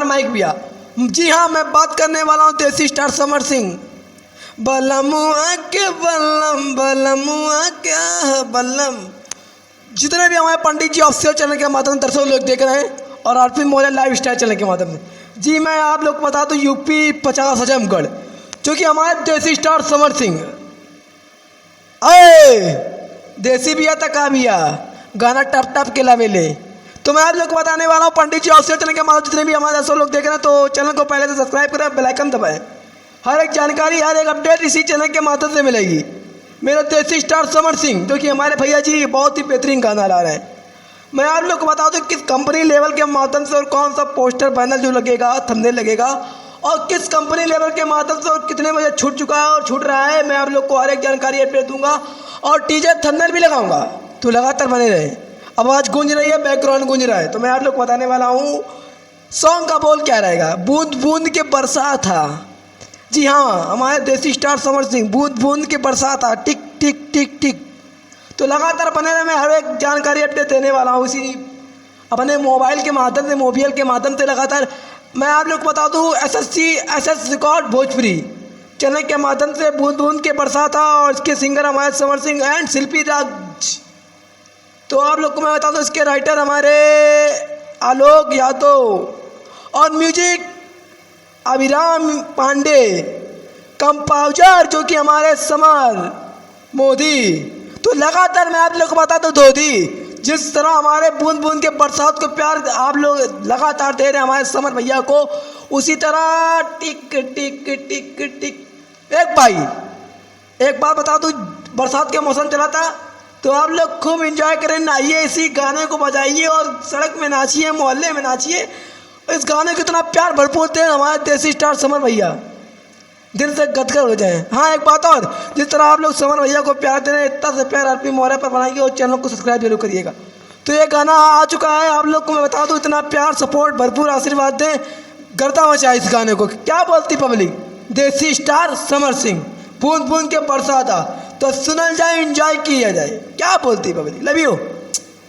Mic भैया। जी हाँ, मैं बात करने वाला हूँ देसी स्टार समर सिंह। बलमुआ के बल्लम, बलमुआ क्या है बल्लम। जितने भी हमारे पंडित जी ऑफिशियल चैनल के माध्यम से दर्शक लोग देख रहे हैं और आरपी मोहल्ला लाइफ स्टाइल चैनल के माध्यम से, जी मैं आप लोग को बता दूँ यूपी 50 आजमगढ़, जो कि हमारे देसी स्टार समर सिंह। अरे देसी भैया तक आ भैया, गाना टप टप के लावेले। तो मैं आप लोग को बताने वाला हूँ पंडित जी ऑफिशियल चैनल के माध्यम, जितने भी हमारे दर्शक लोग देख रहे हैं तो चैनल को पहले से सब्सक्राइब करें, बेल आइकन दबाएं। हर एक जानकारी, हर एक अपडेट इसी चैनल के माध्यम से मिलेगी। मेरा देसी स्टार समर सिंह, जो कि हमारे भैया जी बहुत ही बेहतरीन गाना ला रहे हैं। मैं आप लोग को बता दूं किस कंपनी लेवल के माध्यम से और कौन सा पोस्टर बैनर जो लगेगा, थंबनेल लगेगा, और किस कंपनी लेवल के माध्यम से और कितने बजे छूट चुका है और छूट रहा है, मैं आप लोग को हर एक जानकारी अपडेट दूंगा। और टीजर थंबनेल भी लगाऊंगा, तो लगातार बने रहे। आवाज़ गूंज रही है, बैकग्राउंड गूंज रहा है, तो मैं आप लोग को बताने वाला हूँ सॉन्ग का बोल क्या रहेगा। बूंद बूंद के बरसात था। जी हाँ, हमारे देसी स्टार समर सिंह, बूंद बूंद के बरसात था, टिक टिक टिक टिक। तो लगातार बने रहे, मैं हर एक जानकारी अपडेट देने वाला हूँ इसी अपने मोबाइल के माध्यम से, मोबाइल के माध्यम से लगातार। मैं आप लोग को बता दूँ एस रिकॉर्ड भोजपुरी चैनल के माध्यम से बूंद बूंद के बरसात था, और इसके सिंगर हमारे समर सिंह एंड शिल्पी राज। तो आप लोग को मैं बता दूँ इसके राइटर हमारे आलोक यादव और म्यूजिक अभिराम पांडे, कंपाउजर जो कि हमारे समर मोदी। तो लगातार मैं आप लोग को बता दूँ धोधी, जिस तरह हमारे बूंद बूंद के बरसात को प्यार आप लोग लगातार दे रहे हैं हमारे समर भैया को, उसी तरह टिक टिक टिक टिक। एक बात बता दूँ, बरसात के मौसम चला था तो आप लोग खूब एंजॉय करें, नहाइए, इसी गाने को बजाइए और सड़क में नाचिए, मोहल्ले में नाचिए। इस गाने को इतना प्यार भरपूर थे हमारे देसी स्टार समर भैया, दिल से गदगद हो जाए। हाँ एक बात और, जिस तरह आप लोग समर भैया को प्यार दे रहे हैं, इतना से प्यार आरपी मोहल्ले पर बनाइए और चैनल को सब्सक्राइब जरूर करिएगा। तो ये गाना आ चुका है, आप लोग को मैं बता दूँ इतना प्यार, सपोर्ट, भरपूर आशीर्वाद दें, गर्दा मचाए इस गाने को। क्या बोलती पब्लिक, देसी स्टार समर सिंह, बूंद बूंद के बरसात था, तो सुनल जाए, एंजॉय किया जाए। क्या बोलती पब्लिक, लव यू।